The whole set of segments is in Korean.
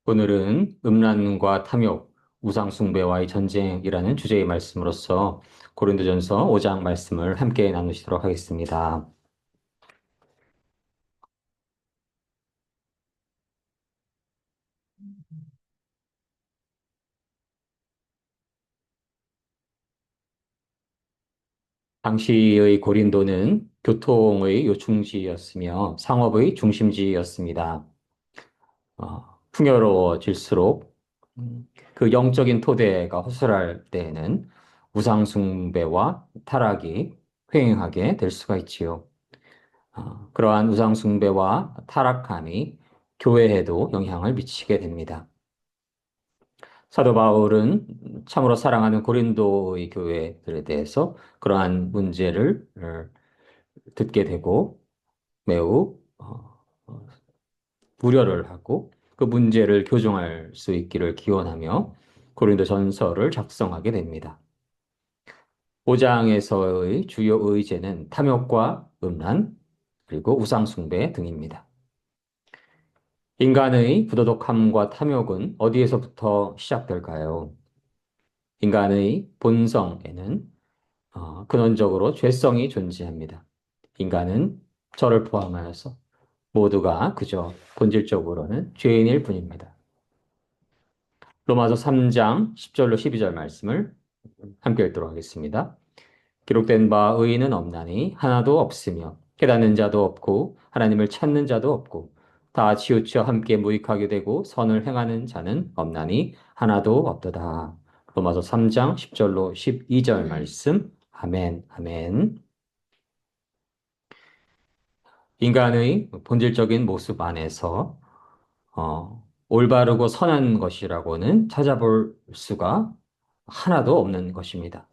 오늘은 음란과 탐욕, 우상숭배와의 전쟁이라는 주제의 말씀으로서 고린도전서 5장 말씀을 함께 나누시도록 하겠습니다. 당시의 고린도는 교통의 요충지였으며 상업의 중심지였습니다. 풍요로워질수록 그 영적인 토대가 허술할 때에는 우상숭배와 타락이 횡행하게 될 수가 있지요. 그러한 우상숭배와 타락함이 교회에도 영향을 미치게 됩니다. 사도 바울은 참으로 사랑하는 고린도의 교회들에 대해서 그러한 문제를 듣게 되고 매우 우려를 하고 그 문제를 교정할 수 있기를 기원하며 고린도 전서를 작성하게 됩니다. 5장에서의 주요 의제는 탐욕과 음란, 그리고 우상숭배 등입니다. 인간의 부도덕함과 탐욕은 어디에서부터 시작될까요? 인간의 본성에는 근원적으로 죄성이 존재합니다. 인간은 저를 포함하여서 모두가 그저 본질적으로는 죄인일 뿐입니다. 로마서 3장 10절로 12절 말씀을 함께 읽도록 하겠습니다. 기록된 바 의인은 없나니 하나도 없으며 깨닫는 자도 없고 하나님을 찾는 자도 없고 다 치우쳐 함께 무익하게 되고 선을 행하는 자는 없나니 하나도 없도다. 로마서 3장 10절로 12절 말씀. 아멘, 아멘. 인간의 본질적인 모습 안에서 올바르고 선한 것이라고는 찾아볼 수가 하나도 없는 것입니다.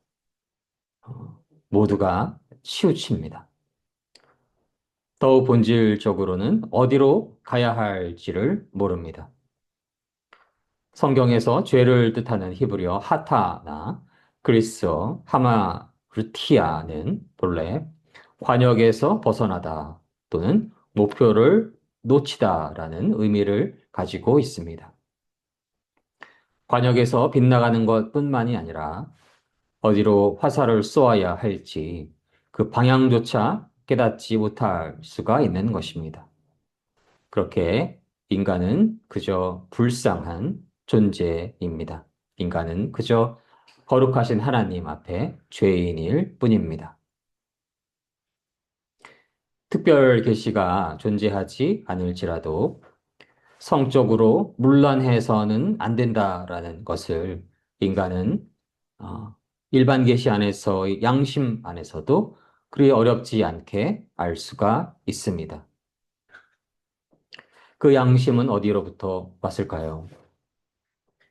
모두가 치우칩니다. 더 본질적으로는 어디로 가야 할지를 모릅니다. 성경에서 죄를 뜻하는 히브리어 하타나 그리스어 하마르티아는 본래 관역에서 벗어나다 또는 목표를 놓치다라는 의미를 가지고 있습니다. 관역에서 빗나가는 것뿐만이 아니라 어디로 화살을 쏘아야 할지 그 방향조차 깨닫지 못할 수가 있는 것입니다. 그렇게 인간은 그저 불쌍한 존재입니다. 인간은 그저 거룩하신 하나님 앞에 죄인일 뿐입니다. 특별 계시가 존재하지 않을지라도 성적으로 문란해서는 안 된다라는 것을 인간은 어, 일반 계시 안에서의 양심 안에서도 그리 어렵지 않게 알 수가 있습니다. 그 양심은 어디로부터 왔을까요?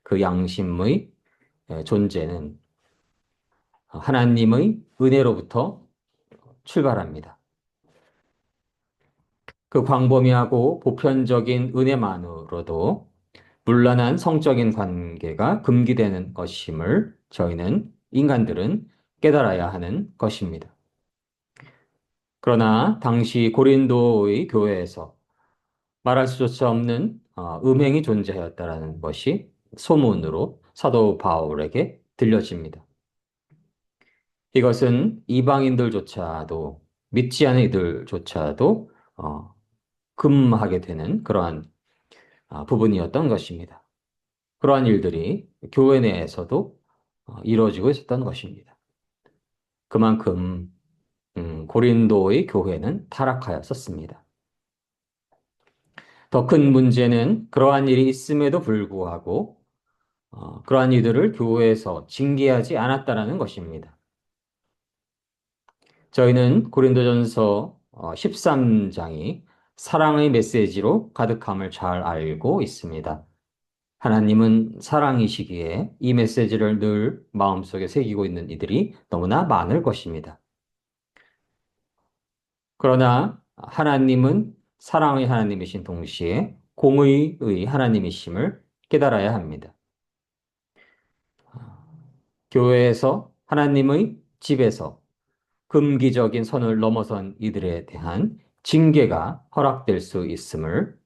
그 양심의 존재는 하나님의 은혜로부터 출발합니다. 그 광범위하고 보편적인 은혜만으로도 문란한 성적인 관계가 금기되는 것임을 저희는 인간들은 깨달아야 하는 것입니다. 그러나 당시 고린도의 교회에서 말할 수조차 없는 음행이 존재하였다라는 것이 소문으로 사도 바울에게 들려집니다. 이것은 이방인들조차도 믿지 않은 이들조차도 금하게 되는 그러한 부분이었던 것입니다. 그러한 일들이 교회 내에서도 이루어지고 있었던 것입니다. 그만큼 고린도의 교회는 타락하였었습니다. 더 큰 문제는 그러한 일이 있음에도 불구하고 그러한 이들을 교회에서 징계하지 않았다라는 것입니다. 저희는 고린도전서 13장이 사랑의 메시지로 가득함을 잘 알고 있습니다. 하나님은 사랑이시기에 이 메시지를 늘 마음속에 새기고 있는 이들이 너무나 많을 것입니다. 그러나 하나님은 사랑의 하나님이신 동시에 공의의 하나님이심을 깨달아야 합니다. 교회에서 하나님의 집에서 금기적인 선을 넘어선 이들에 대한 징계가 허락될 수 있음을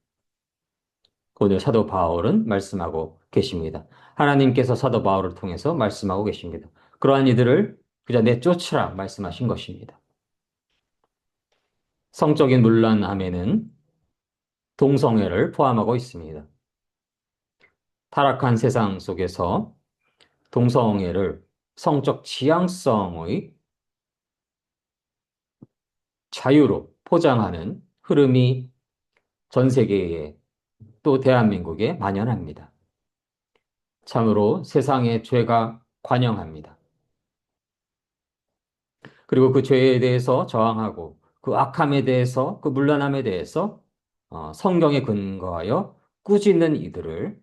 오늘 사도 바울은 말씀하고 계십니다. 하나님께서 사도 바울을 통해서 말씀하고 계십니다. 그러한 이들을 그저 내쫓으라 말씀하신 것입니다. 성적인 문란함에는 동성애를 포함하고 있습니다. 타락한 세상 속에서 동성애를 성적 지향성의 자유로 포장하는 흐름이 전 세계에 또 대한민국에 만연합니다. 참으로 세상의 죄가 관영합니다. 그리고 그 죄에 대해서 저항하고 그 악함에 대해서 그 문란함에 대해서 성경에 근거하여 꾸짖는 이들을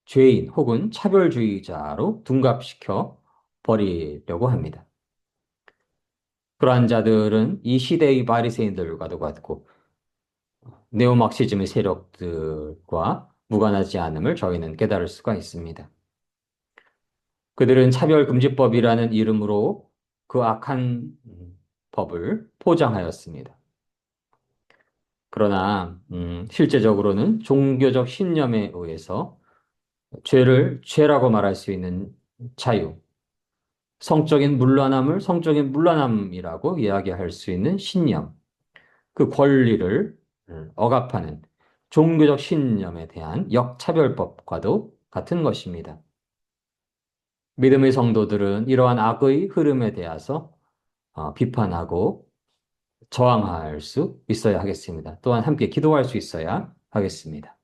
죄인 혹은 차별주의자로 둔갑시켜 버리려고 합니다. 그러한 자들은 이 시대의 바리새인들과도 같고 네오막시즘의 세력들과 무관하지 않음을 저희는 깨달을 수가 있습니다. 그들은 차별금지법이라는 이름으로 그 악한 법을 포장하였습니다. 그러나 실제적으로는 종교적 신념에 의해서 죄를 죄라고 말할 수 있는 자유, 성적인 문란함을 성적인 문란함이라고 이야기할 수 있는 신념, 그 권리를 억압하는 종교적 신념에 대한 역차별법과도 같은 것입니다. 믿음의 성도들은 이러한 악의 흐름에 대해서 비판하고 저항할 수 있어야 하겠습니다. 또한 함께 기도할 수 있어야 하겠습니다.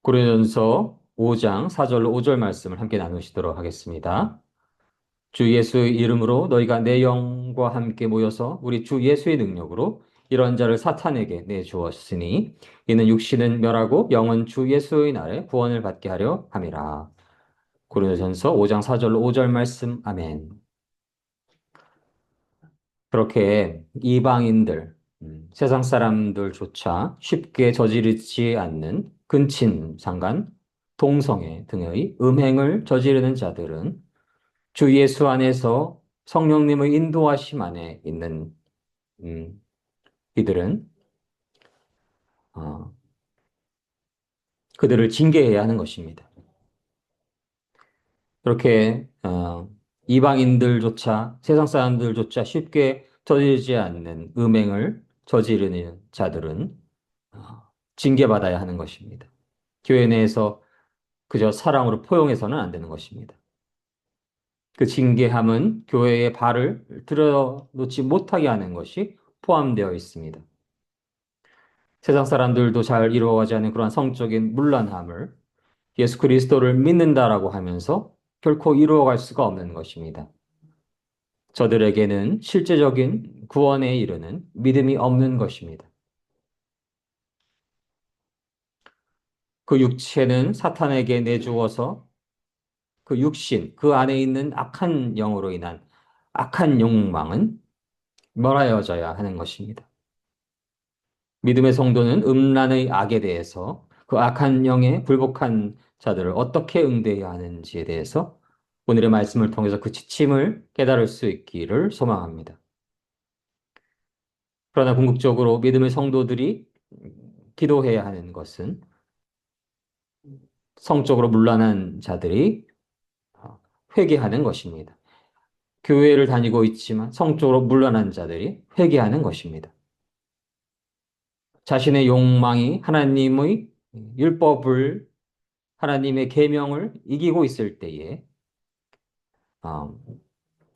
고린도전서 5장 4절로 5절 말씀을 함께 나누시도록 하겠습니다. 주 예수의 이름으로 너희가 내 영과 함께 모여서 우리 주 예수의 능력으로 이런 자를 사탄에게 내주었으니 이는 육신은 멸하고 영은 주 예수의 날에 구원을 받게 하려 함이라. 고린도전서 5장 4절로 5절 말씀 아멘. 그렇게 이방인들, 세상 사람들조차 쉽게 저지르지 않는 근친, 상간, 동성애 등의 음행을 저지르는 자들은 주 예수 안에서 성령님의 인도하심 안에 있는 음, 이들은 어, 그들을 징계해야 하는 것입니다. 그렇게 이방인들조차 세상 사람들조차 쉽게 저지르지 않는 음행을 저지르는 자들은 어, 징계받아야 하는 것입니다. 교회 내에서 그저 사랑으로 포용해서는 안 되는 것입니다. 그 징계함은 교회의 발을 들여놓지 못하게 하는 것이 포함되어 있습니다. 세상 사람들도 잘 이루어가지 않은 그러한 성적인 문란함을 예수 그리스도를 믿는다라고 하면서 결코 이루어갈 수가 없는 것입니다. 저들에게는 실제적인 구원에 이르는 믿음이 없는 것입니다. 그 육체는 사탄에게 내주어서 그 육신, 그 안에 있는 악한 영으로 인한 악한 욕망은 멸하여져야 하는 것입니다. 믿음의 성도는 음란의 악에 대해서 그 악한 영에 굴복한 자들을 어떻게 응대해야 하는지에 대해서 오늘의 말씀을 통해서 그 지침을 깨달을 수 있기를 소망합니다. 그러나 궁극적으로 믿음의 성도들이 기도해야 하는 것은 성적으로 문란한 자들이 회개하는 것입니다. 교회를 다니고 있지만 성적으로 문란한 자들이 회개하는 것입니다. 자신의 욕망이 하나님의 율법을 하나님의 계명을 이기고 있을 때에 어,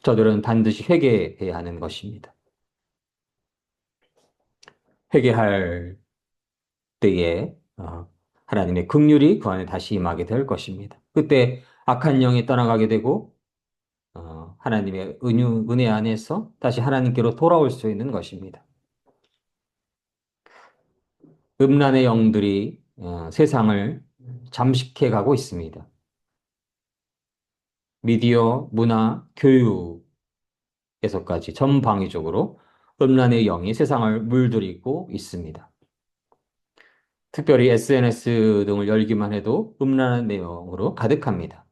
저들은 반드시 회개해야 하는 것입니다. 회개할 때에 하나님의 긍휼이 그 안에 다시 임하게 될 것입니다. 그때 악한 영이 떠나가게 되고 하나님의 은혜 안에서 다시 하나님께로 돌아올 수 있는 것입니다. 음란의 영들이 세상을 잠식해 가고 있습니다. 미디어, 문화, 교육에서까지 전방위적으로 음란의 영이 세상을 물들이고 있습니다. 특별히 SNS 등을 열기만 해도 음란한 내용으로 가득합니다.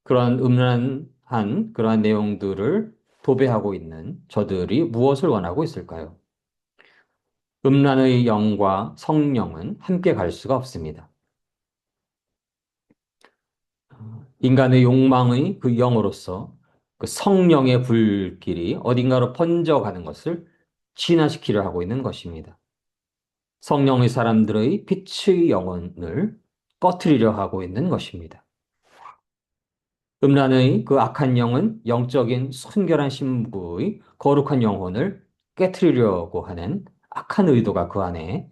그러한 음란한 그러한 내용들을 도배하고 있는 저들이 무엇을 원하고 있을까요? 음란의 영과 성령은 함께 갈 수가 없습니다. 인간의 욕망의 그 영으로서 그 성령의 불길이 어딘가로 번져가는 것을 진화시키려 하고 있는 것입니다. 성령의 사람들의 빛의 영혼을 꺼트리려 하고 있는 것입니다. 음란의 그 악한 영은 영적인 순결한 신부의 거룩한 영혼을 깨트리려고 하는 악한 의도가 그 안에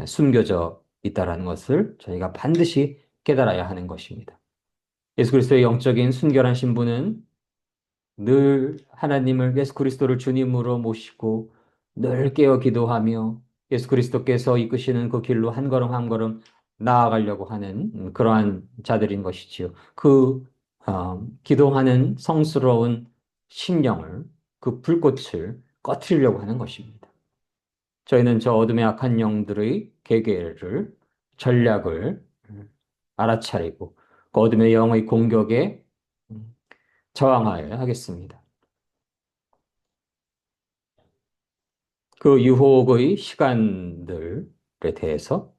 숨겨져 있다는 것을 저희가 반드시 깨달아야 하는 것입니다. 예수 그리스도의 영적인 순결한 신부는 늘 하나님을 예수 그리스도를 주님으로 모시고 늘 깨어 기도하며 예수 그리스도께서 이끄시는 그 길로 한 걸음 한 걸음 나아가려고 하는 그러한 자들인 것이지요. 기도하는 성스러운 심령을 그 불꽃을 꺼트리려고 하는 것입니다. 저희는 저 어둠의 악한 영들의 계계를 전략을 알아차리고 그 어둠의 영의 공격에 저항하여야 하겠습니다. 그 유혹의 시간들에 대해서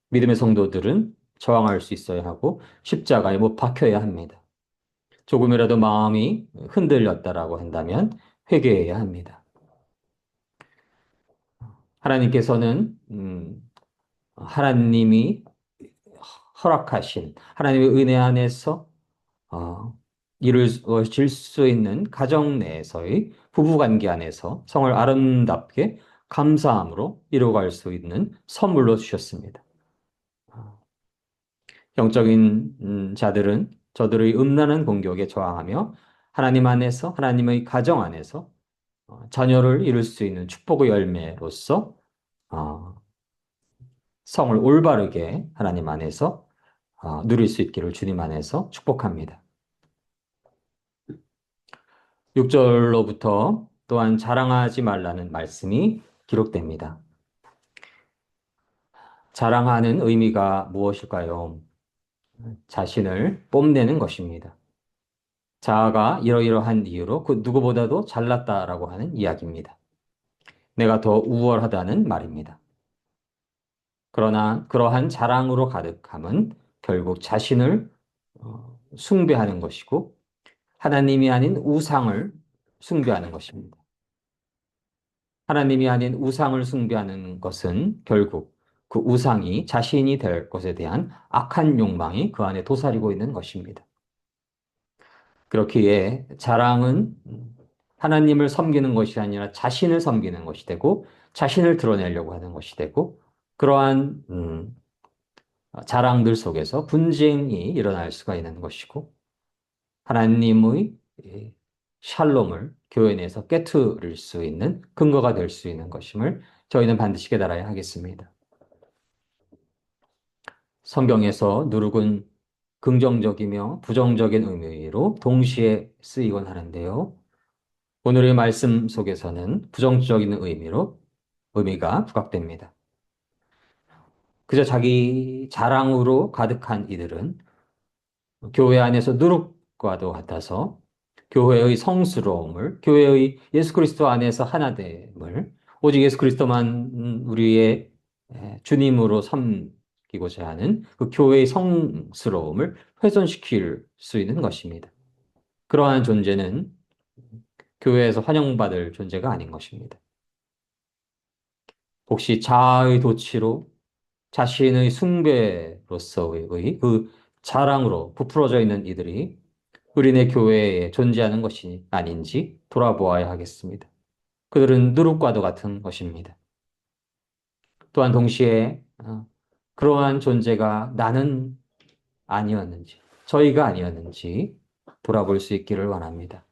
믿음의 성도들은 저항할 수 있어야 하고 십자가에 못 박혀야 합니다. 조금이라도 마음이 흔들렸다라고 한다면 회개해야 합니다. 하나님께서는 하나님이 허락하신 하나님의 은혜 안에서 이루어질 수 있는 가정 내에서의 부부관계 안에서 성을 아름답게 감사함으로 이루어갈 수 있는 선물로 주셨습니다. 영적인 자들은 저들의 음란한 공격에 저항하며 하나님 안에서 하나님의 가정 안에서 자녀를 이룰 수 있는 축복의 열매로서 어, 성을 올바르게 하나님 안에서 누릴 수 있기를 주님 안에서 축복합니다. 6절로부터 또한 자랑하지 말라는 말씀이 기록됩니다. 자랑하는 의미가 무엇일까요? 자신을 뽐내는 것입니다. 자아가 이러이러한 이유로 그 누구보다도 잘났다라고 하는 이야기입니다. 내가 더 우월하다는 말입니다. 그러나 그러한 자랑으로 가득함은 결국 자신을 숭배하는 것이고 하나님이 아닌 우상을 숭배하는 것입니다. 하나님이 아닌 우상을 숭배하는 것은 결국 그 우상이 자신이 될 것에 대한 악한 욕망이 그 안에 도사리고 있는 것입니다. 그렇기에 자랑은 하나님을 섬기는 것이 아니라 자신을 섬기는 것이 되고 자신을 드러내려고 하는 것이 되고 그러한 자랑들 속에서 분쟁이 일어날 수가 있는 것이고 하나님의 샬롬을 교회 내에서 깨트릴 수 있는 근거가 될 수 있는 것임을 저희는 반드시 깨달아야 하겠습니다. 성경에서 누룩은 긍정적이며 부정적인 의미로 동시에 쓰이곤 하는데요. 오늘의 말씀 속에서는 부정적인 의미가 부각됩니다. 그저 자기 자랑으로 가득한 이들은 교회 안에서 누룩과도 같아서 교회의 성스러움을, 교회의 예수 그리스도 안에서 하나됨을, 오직 예수 그리스도만 우리의 주님으로 섬기고자 하는 그 교회의 성스러움을 훼손시킬 수 있는 것입니다. 그러한 존재는 교회에서 환영받을 존재가 아닌 것입니다. 혹시 자아의 도취로 자신의 숭배로서의 그 자랑으로 부풀어져 있는 이들이 우리네 교회에 존재하는 것이 아닌지 돌아보아야 하겠습니다. 그들은 누룩과도 같은 것입니다. 또한 동시에 그러한 존재가 나는 아니었는지, 저희가 아니었는지 돌아볼 수 있기를 원합니다.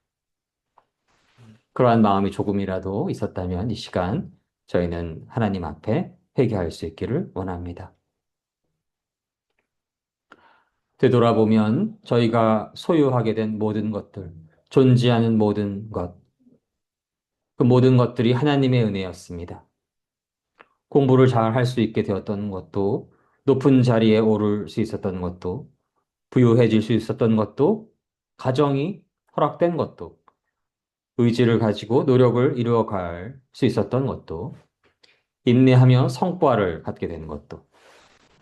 그러한 마음이 조금이라도 있었다면 이 시간 저희는 하나님 앞에 회개할 수 있기를 원합니다. 되돌아보면 저희가 소유하게 된 모든 것들, 존재하는 모든 것, 그 모든 것들이 하나님의 은혜였습니다. 공부를 잘 할 수 있게 되었던 것도, 높은 자리에 오를 수 있었던 것도, 부유해질 수 있었던 것도, 가정이 허락된 것도, 의지를 가지고 노력을 이루어갈 수 있었던 것도, 인내하며 성과를 갖게 되는 것도,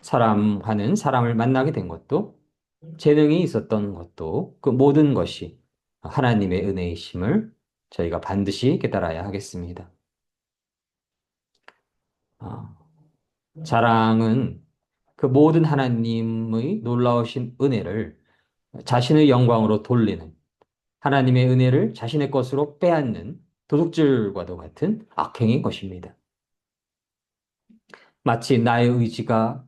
사람하는 사람을 만나게 된 것도, 재능이 있었던 것도, 그 모든 것이 하나님의 은혜이심을 저희가 반드시 깨달아야 하겠습니다. 아, 자랑은 그 모든 하나님의 놀라우신 은혜를 자신의 영광으로 돌리는, 하나님의 은혜를 자신의 것으로 빼앗는 도둑질과도 같은 악행인 것입니다. 마치 나의 의지가,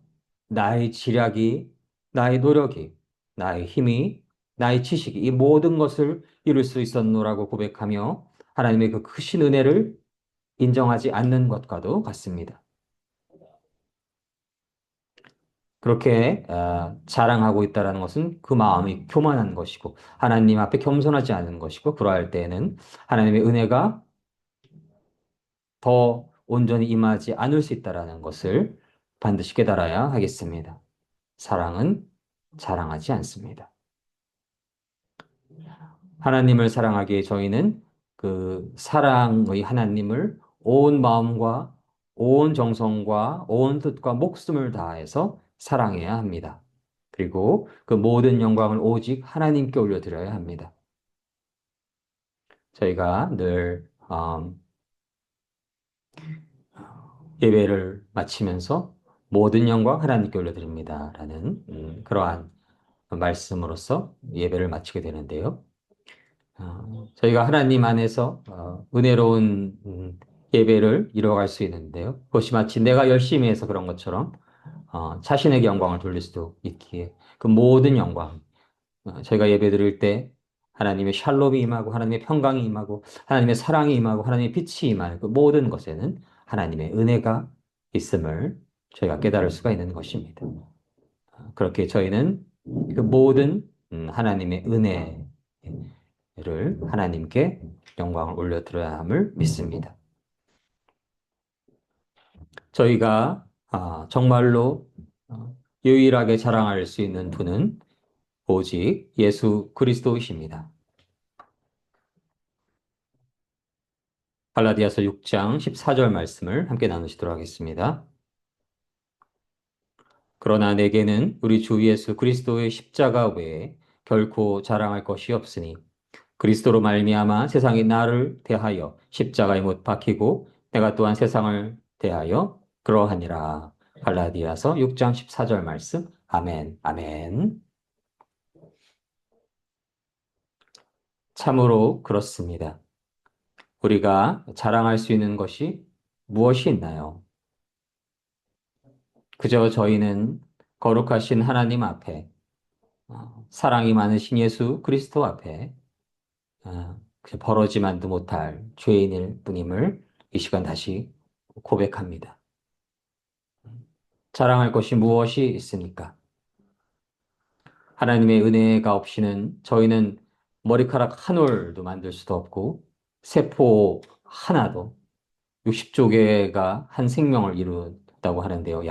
나의 지략이, 나의 노력이, 나의 힘이, 나의 지식이 이 모든 것을 이룰 수 있었노라고 고백하며 하나님의 그 크신 은혜를 인정하지 않는 것과도 같습니다. 그렇게 자랑하고 있다는 것은 그 마음이 교만한 것이고 하나님 앞에 겸손하지 않은 것이고, 그러할 때에는 하나님의 은혜가 더 온전히 임하지 않을 수 있다는 것을 반드시 깨달아야 하겠습니다. 사랑은 자랑하지 않습니다. 하나님을 사랑하기에 저희는 그 사랑의 하나님을 온 마음과 온 정성과 온 뜻과 목숨을 다해서 사랑해야 합니다. 그리고 그 모든 영광을 오직 하나님께 올려드려야 합니다. 저희가 늘 예배를 마치면서 모든 영광 하나님께 올려드립니다. 라는 그러한 말씀으로서 예배를 마치게 되는데요. 저희가 하나님 안에서 은혜로운 예배를 이루어갈 수 있는데요. 그것이 마치 내가 열심히 해서 그런 것처럼 자신에게 영광을 돌릴 수도 있기에 그 모든 영광, 저희가 예배 드릴 때 하나님의 샬롬이 임하고 하나님의 평강이 임하고 하나님의 사랑이 임하고 하나님의 빛이 임하는 그 모든 것에는 하나님의 은혜가 있음을 저희가 깨달을 수가 있는 것입니다. 그렇게 저희는 그 모든 하나님의 은혜를 하나님께 영광을 올려드려야 함을 믿습니다. 저희가 정말로 유일하게 자랑할 수 있는 분은 오직 예수 그리스도이십니다. 갈라디아서 6장 14절 말씀을 함께 나누시도록 하겠습니다. 그러나 내게는 우리 주 예수 그리스도의 십자가 외에 결코 자랑할 것이 없으니 그리스도로 말미암아 세상이 나를 대하여 십자가에 못 박히고 내가 또한 세상을 대하여 그러하니라. 갈라디아서 6장 14절 말씀. 아멘. 아멘. 참으로 그렇습니다. 우리가 자랑할 수 있는 것이 무엇이 있나요? 그저 저희는 거룩하신 하나님 앞에, 사랑이 많으신 예수 그리스도 앞에 그저 벌어지만도 못할 죄인일 뿐임을 이 시간 다시 고백합니다. 자랑할 것이 무엇이 있습니까? 하나님의 은혜가 없이는 저희는 머리카락 한 올도 만들 수도 없고 세포 하나도 60조 개가 한 생명을 이룬다고 하는데요.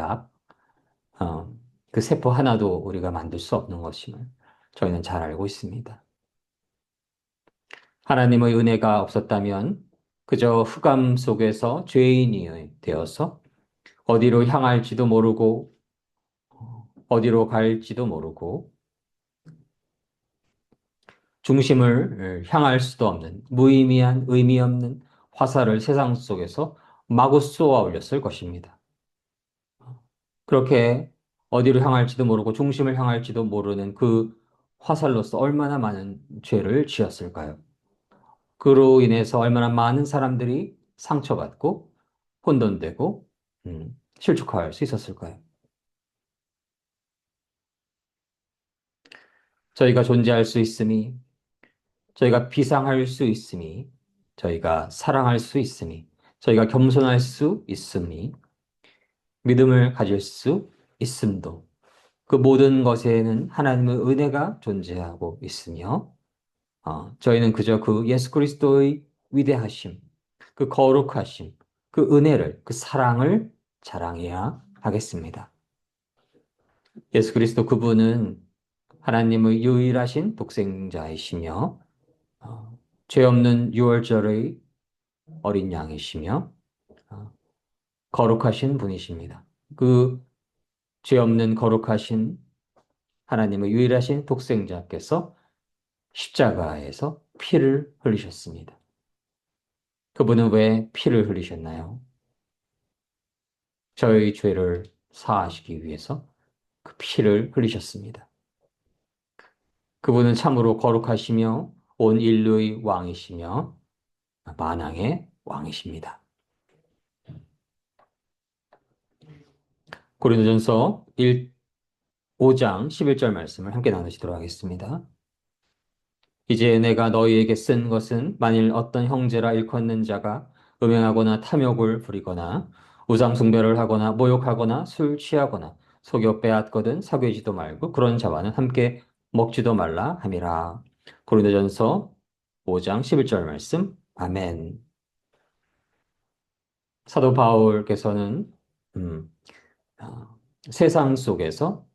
어, 그 세포 하나도 우리가 만들 수 없는 것임을 저희는 잘 알고 있습니다. 하나님의 은혜가 없었다면 그저 흑암 속에서 죄인이 되어서 어디로 향할지도 모르고 어디로 갈지도 모르고 중심을 향할 수도 없는 무의미한 의미 없는 화살을 세상 속에서 마구 쏘아 올렸을 것입니다. 그렇게 어디로 향할지도 모르고 중심을 향할지도 모르는 그 화살로서 얼마나 많은 죄를 지었을까요? 그로 인해서 얼마나 많은 사람들이 상처받고 혼돈되고 실족할 수 있었을까요? 저희가 존재할 수 있음이, 저희가 비상할 수 있음이, 저희가 사랑할 수 있음이, 저희가 겸손할 수 있음이, 믿음을 가질 수 있음도, 그 모든 것에는 하나님의 은혜가 존재하고 있으며, 저희는 그저 그 예수 그리스도의 위대하심, 그 거룩하심, 그 은혜를, 그 사랑을 자랑해야 하겠습니다. 예수 그리스도 그분은 하나님의 유일하신 독생자이시며, 죄 없는 유월절의 어린 양이시며, 어, 거룩하신 분이십니다. 그 죄 없는 거룩하신 하나님의 유일하신 독생자께서 십자가에서 피를 흘리셨습니다. 그분은 왜 피를 흘리셨나요? 저희 죄를 사하시기 위해서 그 피를 흘리셨습니다. 그분은 참으로 거룩하시며 온 인류의 왕이시며 만왕의 왕이십니다. 고린도전서 5장 11절 말씀을 함께 나누시도록 하겠습니다. 이제 내가 너희에게 쓴 것은 만일 어떤 형제라 일컫는 자가 음행하거나 탐욕을 부리거나 우상 숭배를 하거나 모욕하거나 술 취하거나 속여 빼앗거든 사귀지도 말고 그런 자와는 함께 먹지도 말라 함이라. 고린도전서 5장 11절 말씀. 아멘. 사도 바울께서는 음, 아, 세상 속에서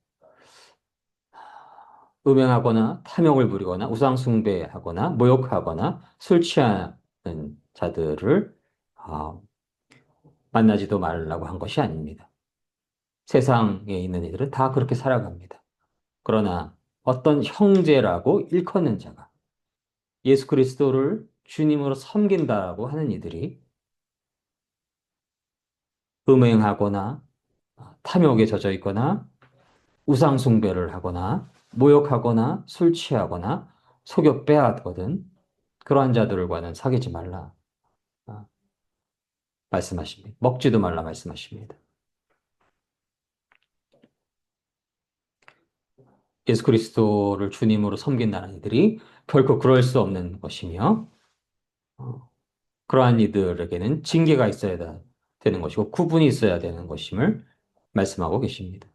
음행하거나 탐욕을 부리거나 우상 숭배하거나 모욕하거나 술 취하는 자들을 아, 만나지도 말라고 한 것이 아닙니다. 세상에 있는 이들은 다 그렇게 살아갑니다. 그러나 어떤 형제라고 일컫는 자가 예수 그리스도를 주님으로 섬긴다라고 하는 이들이 음행하거나 탐욕에 젖어 있거나 우상 숭배를 하거나 모욕하거나 술 취하거나 속여 빼앗거든 그러한 자들과는 사귀지 말라 아, 말씀하십니다. 먹지도 말라 말씀하십니다. 예수 그리스도를 주님으로 섬긴다는 이들이 결코 그럴 수 없는 것이며 그러한 이들에게는 징계가 있어야 되는 것이고 구분이 있어야 되는 것임을 말씀하고 계십니다.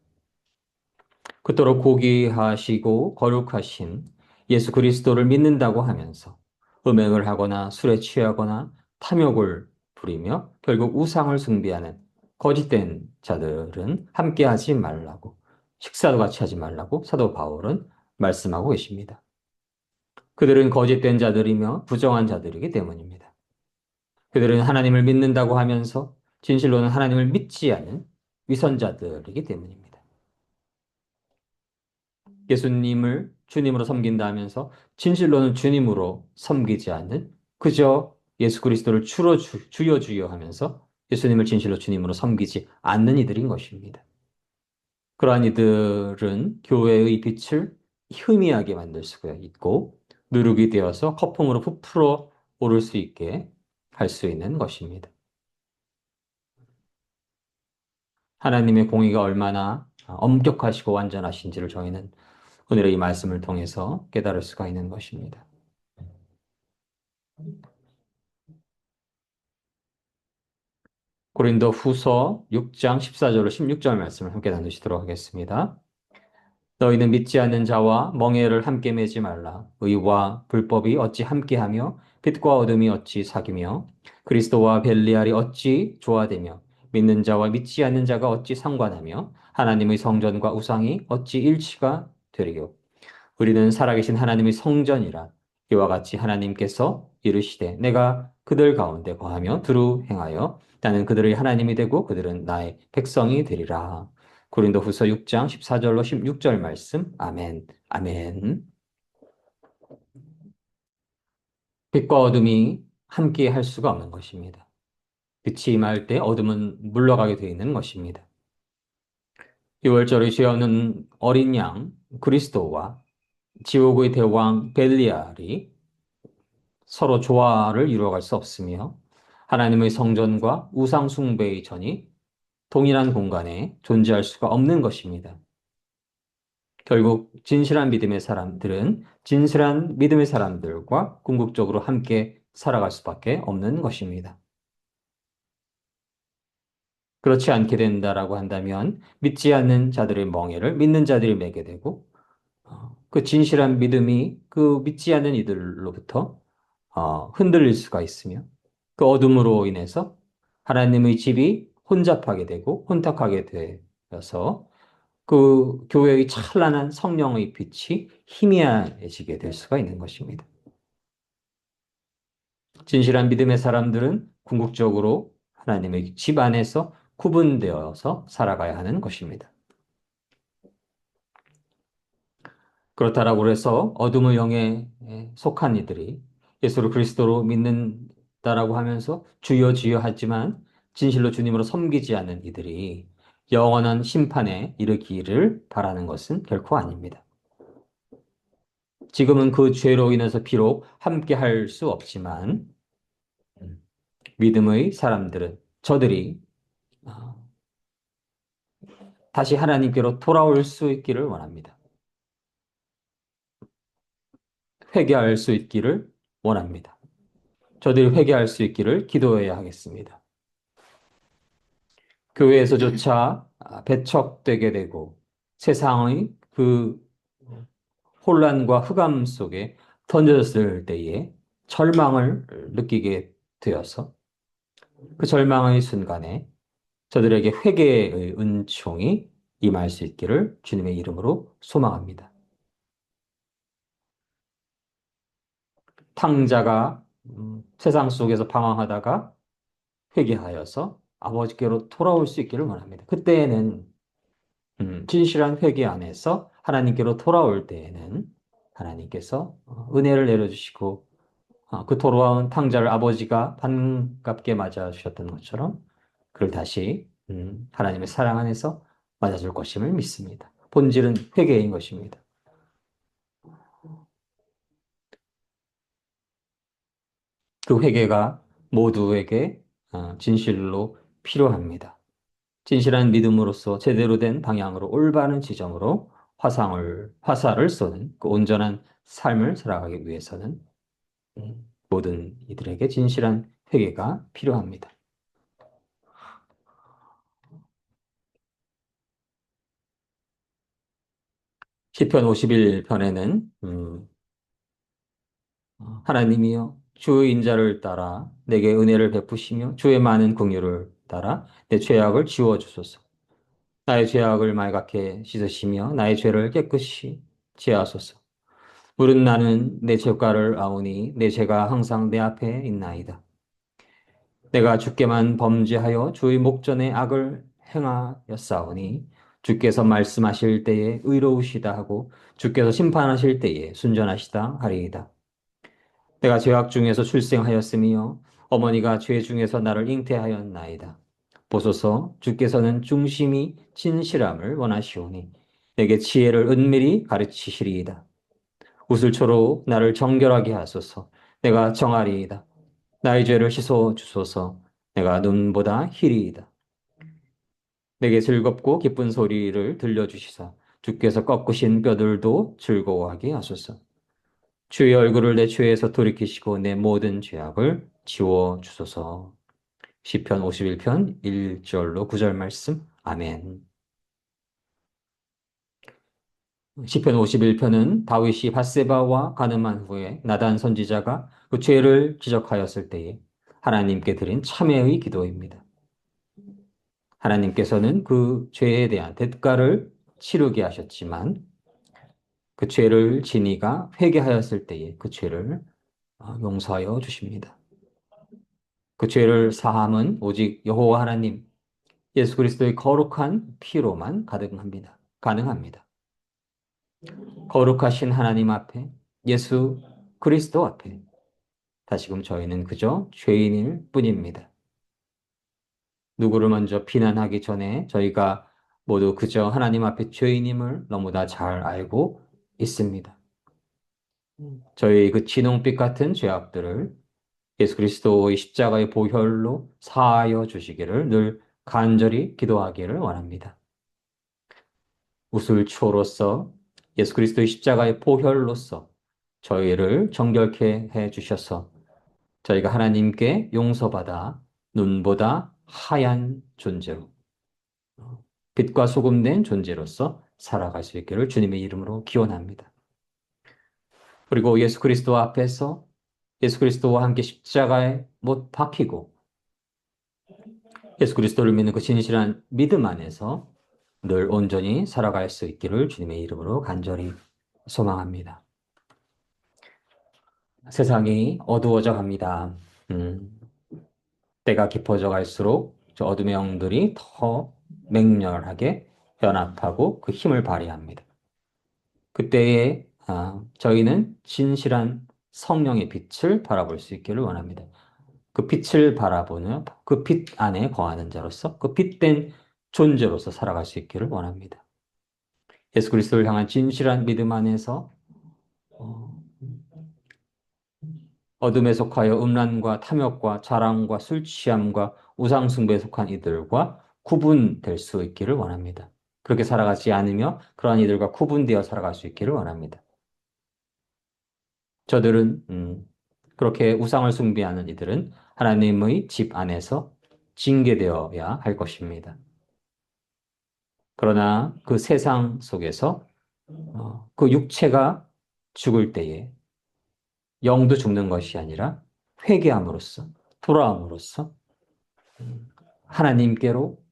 그토록 고귀하시고 거룩하신 예수 그리스도를 믿는다고 하면서 음행을 하거나 술에 취하거나 탐욕을 부리며 결국 우상을 숭배하는 거짓된 자들은 함께하지 말라고 식사도 같이 하지 말라고 사도 바울은 말씀하고 계십니다. 그들은 거짓된 자들이며 부정한 자들이기 때문입니다. 그들은 하나님을 믿는다고 하면서 진실로는 하나님을 믿지 않는 위선자들이기 때문입니다. 예수님을 주님으로 섬긴다 하면서 진실로는 주님으로 섬기지 않는 그저 예수 그리스도를 주여 주여 하면서 예수님을 진실로 주님으로 섬기지 않는 이들인 것입니다. 그러한 이들은 교회의 빛을 희미하게 만들 수가 있고 누룩이 되어서 거품으로 부풀어 오를 수 있게 할 수 있는 것입니다. 하나님의 공의가 얼마나 엄격하시고 완전하신지를 저희는 오늘의 이 말씀을 통해서 깨달을 수가 있는 것입니다. 고린도 후서 6장 14절로 16절 말씀을 함께 나누시도록 하겠습니다. 너희는 믿지 않는 자와 멍에를 함께 매지 말라. 의와 불법이 어찌 함께하며 빛과 어둠이 어찌 사귀며 그리스도와 벨리알이 어찌 조화되며 믿는 자와 믿지 않는 자가 어찌 상관하며 하나님의 성전과 우상이 어찌 일치가 되리요. 우리는 살아계신 하나님의 성전이라 이와 같이 하나님께서 이르시되 내가 그들 가운데 거하며 두루 행하여 나는 그들의 하나님이 되고 그들은 나의 백성이 되리라. 고린도후서 6장 14절로 16절 말씀. 아멘. 아멘. 빛과 어둠이 함께 할 수가 없는 것입니다. 빛이 임할 때 어둠은 물러가게 되어 있는 것입니다. 6월절의 죄 없는 어린 양 그리스도와 지옥의 대왕 벨리알이 서로 조화를 이루어갈 수 없으며 하나님의 성전과 우상 숭배의 전이 동일한 공간에 존재할 수가 없는 것입니다. 결국 진실한 믿음의 사람들은 진실한 믿음의 사람들과 궁극적으로 함께 살아갈 수밖에 없는 것입니다. 그렇지 않게 된다라고 한다면 믿지 않는 자들의 멍에를 믿는 자들이 매게 되고 그 진실한 믿음이 그 믿지 않는 이들로부터 흔들릴 수가 있으며 그 어둠으로 인해서 하나님의 집이 혼잡하게 되고 혼탁하게 되어서 그 교회의 찬란한 성령의 빛이 희미해지게 될 수가 있는 것입니다. 진실한 믿음의 사람들은 궁극적으로 하나님의 집 안에서 구분되어서 살아가야 하는 것입니다. 그렇다라고 해서 어둠의 영에 속한 이들이 예수를 그리스도로 믿는다라고 하면서 주여 주여 하지만 진실로 주님으로 섬기지 않는 이들이 영원한 심판에 이르기를 바라는 것은 결코 아닙니다. 지금은 그 죄로 인해서 비록 함께 할 수 없지만 음, 믿음의 사람들은 저들이 어, 다시 하나님께로 돌아올 수 있기를 원합니다. 회개할 수 있기를 원합니다. 저들이 회개할 수 있기를 기도해야 하겠습니다. 교회에서조차 배척되게 되고 세상의 그 혼란과 흑암 속에 던져졌을 때에 절망을 느끼게 되어서 그 절망의 순간에 저들에게 회개의 은총이 임할 수 있기를 주님의 이름으로 소망합니다. 탕자가 세상 속에서 방황하다가 회개하여서 아버지께로 돌아올 수 있기를 원합니다. 그때에는 진실한 회개 안에서 하나님께로 돌아올 때에는 하나님께서 은혜를 내려주시고 그 돌아온 탕자를 아버지가 반갑게 맞아주셨던 것처럼 그를 다시 하나님의 사랑 안에서 맞아줄 것임을 믿습니다. 본질은 회개인 것입니다. 그 회개가 모두에게 진실로 필요합니다. 진실한 믿음으로써 제대로 된 방향으로 올바른 지점으로 화살을 쏘는 그 온전한 삶을 살아가기 위해서는 모든 이들에게 진실한 회개가 필요합니다. 시편 51편에는 하나님이여 주의 인자를 따라 내게 은혜를 베푸시며 주의 많은 긍휼을 따라 내 죄악을 지워 주소서. 나의 죄악을 말갛게 씻으시며 나의 죄를 깨끗이 제하소서. 물은 나는 내 죄가를 아오니 내 죄가 항상 내 앞에 있나이다. 내가 주께만 범죄하여 주의 목전에 악을 행하였사오니 주께서 말씀하실 때에 의로우시다 하고 주께서 심판하실 때에 순전하시다 하리이다. 내가 죄악 중에서 출생하였으며 어머니가 죄 중에서 나를 잉태하였나이다. 보소서 주께서는 중심이 진실함을 원하시오니 내게 지혜를 은밀히 가르치시리이다. 우슬초로 나를 정결하게 하소서. 내가 정하리이다. 나의 죄를 씻어 주소서. 내가 눈보다 희리이다. 내게 즐겁고 기쁜 소리를 들려주시사 주께서 꺾으신 뼈들도 즐거워하게 하소서. 주의 얼굴을 내 죄에서 돌이키시고 내 모든 죄악을 지워 주소서. 시편 51편 1절로 9절 말씀. 아멘. 시편 51편은 다윗이 밧세바와 간음한 후에 나단 선지자가 그 죄를 지적하였을 때에 하나님께 드린 참회의 기도입니다. 하나님께서는 그 죄에 대한 대가를 치르게 하셨지만 그 죄를 지니가 회개하였을 때에 그 죄를 용서하여 주십니다. 그 죄를 사함은 오직 여호와 하나님 예수 그리스도의 거룩한 피로만 가능합니다. 거룩하신 하나님 앞에 예수 그리스도 앞에 다시금 저희는 그저 죄인일 뿐입니다. 누구를 먼저 비난하기 전에 저희가 모두 그저 하나님 앞에 죄인임을 너무나 잘 알고 있습니다. 저희 그 진홍빛 같은 죄악들을 예수 그리스도의 십자가의 보혈로 사하여 주시기를 늘 간절히 기도하기를 원합니다. 우슬초로서 예수 그리스도의 십자가의 보혈로서 저희를 정결케 해 주셔서 저희가 하나님께 용서받아 눈보다 하얀 존재로 빛과 소금 된 존재로서 살아갈 수 있기를 주님의 이름으로 기원합니다. 그리고 예수 그리스도 앞에서 예수 그리스도와 함께 십자가에 못 박히고 예수 그리스도를 믿는 그 진실한 믿음 안에서 늘 온전히 살아갈 수 있기를 주님의 이름으로 간절히 소망합니다. 세상이 어두워져 갑니다. 때가 깊어져 갈수록 저 어둠의 영들이 더 맹렬하게 연합하고 그 힘을 발휘합니다. 그때에 저희는 진실한 성령의 빛을 바라볼 수 있기를 원합니다. 그 빛을 바라보며 그 빛 안에 거하는 자로서 그 빛된 존재로서 살아갈 수 있기를 원합니다. 예수 그리스도를 향한 진실한 믿음 안에서 어, 어둠에 속하여 음란과 탐욕과 자랑과 술 취함과 우상 숭배에 속한 이들과 구분될 수 있기를 원합니다. 그렇게 살아가지 않으며 그러한 이들과 구분되어 살아갈 수 있기를 원합니다. 저들은 그렇게 우상을 숭배하는 이들은 하나님의 집 안에서 징계되어야 할 것입니다. 그러나 그 세상 속에서 그 육체가 죽을 때에 영도 죽는 것이 아니라 회개함으로써 돌아옴으로써 하나님께로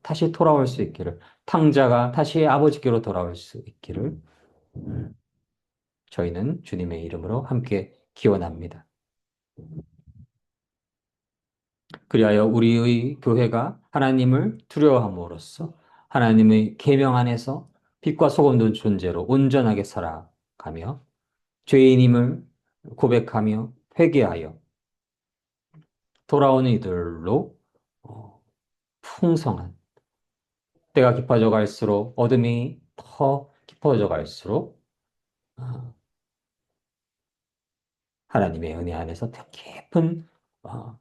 다시 돌아올 수 있기를 탕자가 다시 아버지께로 돌아올 수 있기를 저희는 주님의 이름으로 함께 기원합니다. 그리하여 우리의 교회가 하나님을 두려워함으로써 하나님의 계명 안에서 빛과 소금된 존재로 온전하게 살아가며 죄인임을 고백하며 회개하여 돌아오는 이들로 풍성한 때가 깊어져 갈수록 어둠이 더 깊어져 갈수록 어, 하나님의 은혜 안에서 더 깊은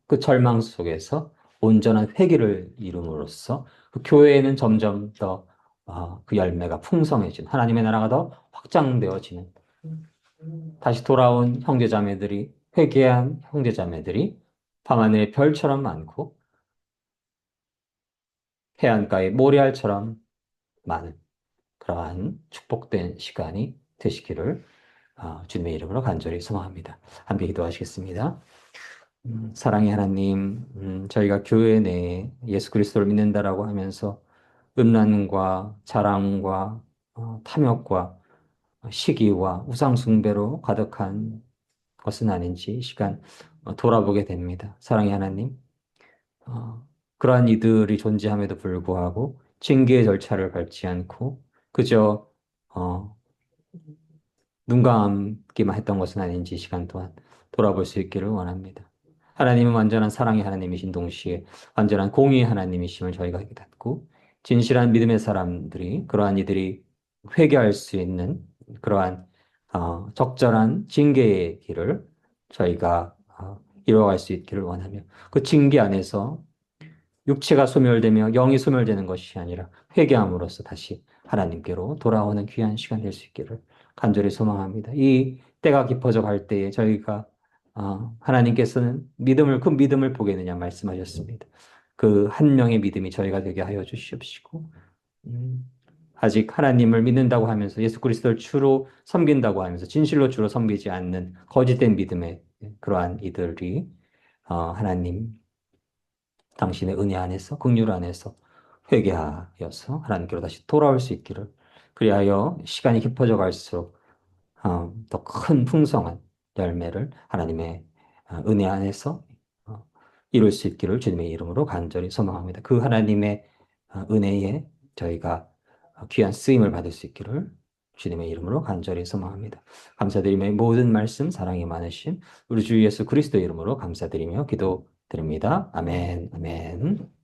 그 절망 속에서 온전한 회개를 이룸으로써 그 교회에는 점점 더 그 열매가 풍성해진 하나님의 나라가 더 확장되어지는 다시 돌아온 형제자매들이 회개한 형제자매들이 밤하늘의 별처럼 많고 해안가의 모래알처럼 많은 그러한 축복된 시간이 되시기를 주님의 이름으로 간절히 소망합니다. 함께 기도하시겠습니다. 사랑의 하나님, 저희가 교회 내에 예수 그리스도를 믿는다라고 하면서 음란과 자랑과 탐욕과 시기와 우상숭배로 가득한 것은 아닌지 이 시간 돌아보게 됩니다. 사랑의 하나님, 어, 그러한 이들이 존재함에도 불구하고 징계의 절차를 밟지 않고 그저 어, 눈 감기만 했던 것은 아닌지 이 시간 또한 돌아볼 수 있기를 원합니다. 하나님은 완전한 사랑의 하나님이신 동시에 완전한 공의의 하나님이심을 저희가 닫고 진실한 믿음의 사람들이 그러한 이들이 회개할 수 있는 그러한 적절한 징계의 길을 저희가 이루어갈 수 있기를 원하며 그 징계 안에서 육체가 소멸되며 영이 소멸되는 것이 아니라 회개함으로써 다시 하나님께로 돌아오는 귀한 시간 될 수 있기를 간절히 소망합니다. 이 때가 깊어져 갈 때에 저희가 하나님께서는 그 믿음을 보겠느냐 말씀하셨습니다. 그 한 명의 믿음이 저희가 되게 하여 주시옵시고 아직 하나님을 믿는다고 하면서 예수 그리스도를 주로 섬긴다고 하면서 진실로 주로 섬기지 않는 거짓된 믿음의 그러한 이들이 하나님 당신의 은혜 안에서 긍휼 안에서 회개하여서 하나님께로 다시 돌아올 수 있기를 그리하여 시간이 깊어져 갈수록 더 큰 풍성한 열매를 하나님의 은혜 안에서 이룰 수 있기를 주님의 이름으로 간절히 소망합니다. 그 하나님의 은혜에 저희가 귀한 쓰임을 받을 수 있기를 주님의 이름으로 간절히 소망합니다. 감사드리며 모든 말씀 사랑이 많으신 우리 주 예수 그리스도의 이름으로 감사드리며 기도드립니다. 아멘, 아멘.